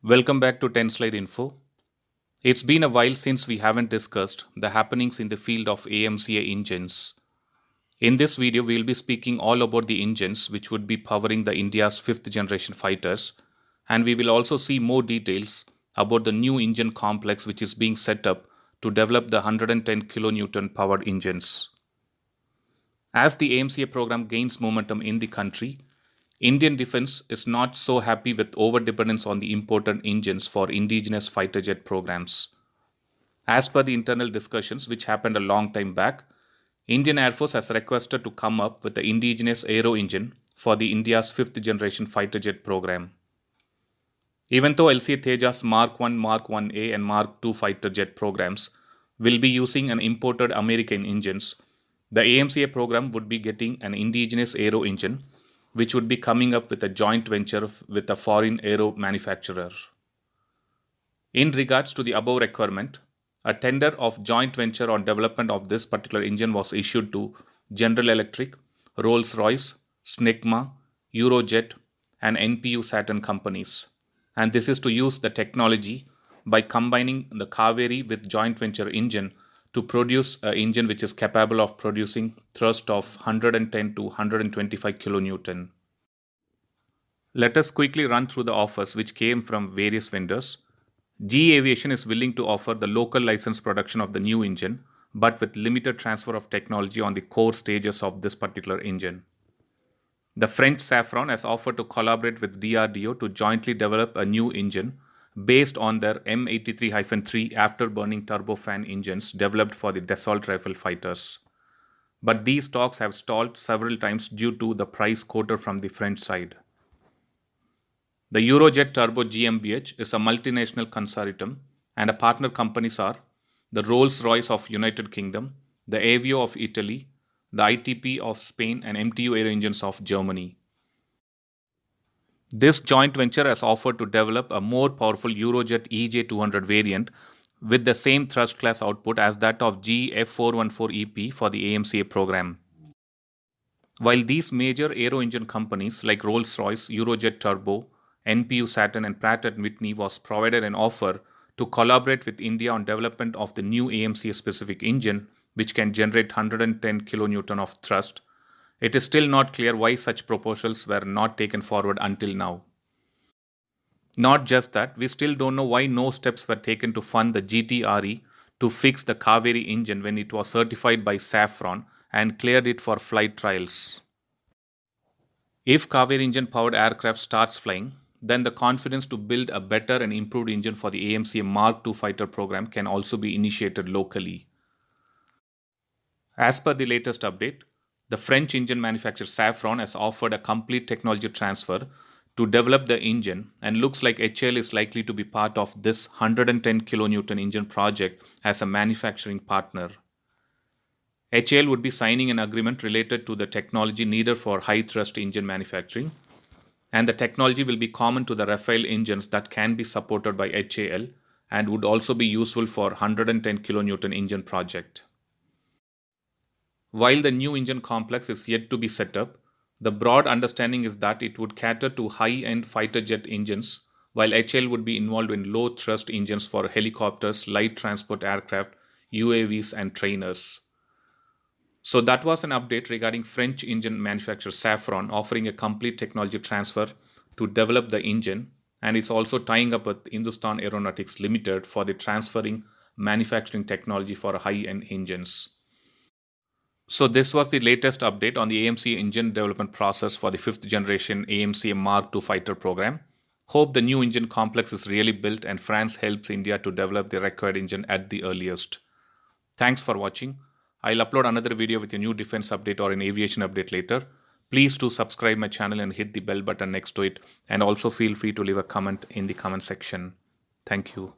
Welcome back to 10 Slide Info. It's been a while since we haven't discussed the happenings in the field of AMCA engines. In this video, we'll be speaking all about the engines which would be powering the India's fifth generation fighters, and we will also see more details about the new engine complex which is being set up to develop the 110 kilonewton powered engines. As the AMCA program gains momentum in the country, Indian defense is not so happy with overdependence on the imported engines for indigenous fighter jet programs. As per the internal discussions which happened a long time back, Indian Air Force has requested to come up with the indigenous aero engine for the India's fifth generation fighter jet program. Even though LCA Tejas Mark 1, Mark 1A and Mark 2 fighter jet programs will be using an imported American engines, the AMCA program would be getting an indigenous aero engine which would be coming up with a joint venture with a foreign aero manufacturer. In regards to the above requirement, a tender of joint venture on development of this particular engine was issued to General Electric, Rolls-Royce, Snecma, Eurojet, and NPU Saturn companies. And this is to use the technology by combining the Kaveri with joint venture engine to produce an engine which is capable of producing thrust of 110 to 125 kilonewton. Let us quickly run through the offers which came from various vendors. GE Aviation is willing to offer the local license production of the new engine, but with limited transfer of technology on the core stages of this particular engine. The French Safran has offered to collaborate with DRDO to jointly develop a new engine based on their M83-3 afterburning turbofan engines developed for the Dassault Rifle fighters. But these talks have stalled several times due to the price quoted from the French side. The Eurojet Turbo GmbH is a multinational consortium, and a partner companies are the Rolls-Royce of United Kingdom, the Avio of Italy, the ITP of Spain, and MTU Aero Engines of Germany. This joint venture has offered to develop a more powerful Eurojet EJ200 variant with the same thrust class output as that of GE F414EP for the AMCA program. While these major aero engine companies like Rolls-Royce, Eurojet Turbo, NPU Saturn and Pratt & Whitney was provided an offer to collaborate with India on development of the new AMCA specific engine which can generate 110 kilonewton of thrust, it is still not clear why such proposals were not taken forward until now. Not just that, we still don't know why no steps were taken to fund the GTRE to fix the Kaveri engine when it was certified by Safran and cleared it for flight trials. If Kaveri engine powered aircraft starts flying, then the confidence to build a better and improved engine for the AMCA Mark II fighter program can also be initiated locally. As per the latest update, the French engine manufacturer Safran has offered a complete technology transfer to develop the engine, and looks like HAL is likely to be part of this 110 kilonewton engine project as a manufacturing partner. HAL would be signing an agreement related to the technology needed for high thrust engine manufacturing, and the technology will be common to the Rafale engines that can be supported by HAL and would also be useful for 110 kilonewton engine project. While the new engine complex is yet to be set up, the broad understanding is that it would cater to high-end fighter jet engines, while HAL would be involved in low-thrust engines for helicopters, light transport aircraft, UAVs and trainers. So that was an update regarding French engine manufacturer Safran offering a complete technology transfer to develop the engine, and it's also tying up with Hindustan Aeronautics Limited for the transferring manufacturing technology for high-end engines. So this was the latest update on the AMCA engine development process for the 5th generation AMCA Mark II fighter program. Hope the new engine complex is really built and France helps India to develop the required engine at the earliest. Thanks for watching. I'll upload another video with a new defense update or an aviation update later. Please do subscribe my channel and hit the bell button next to it, and also feel free to leave a comment in the comment section. Thank you.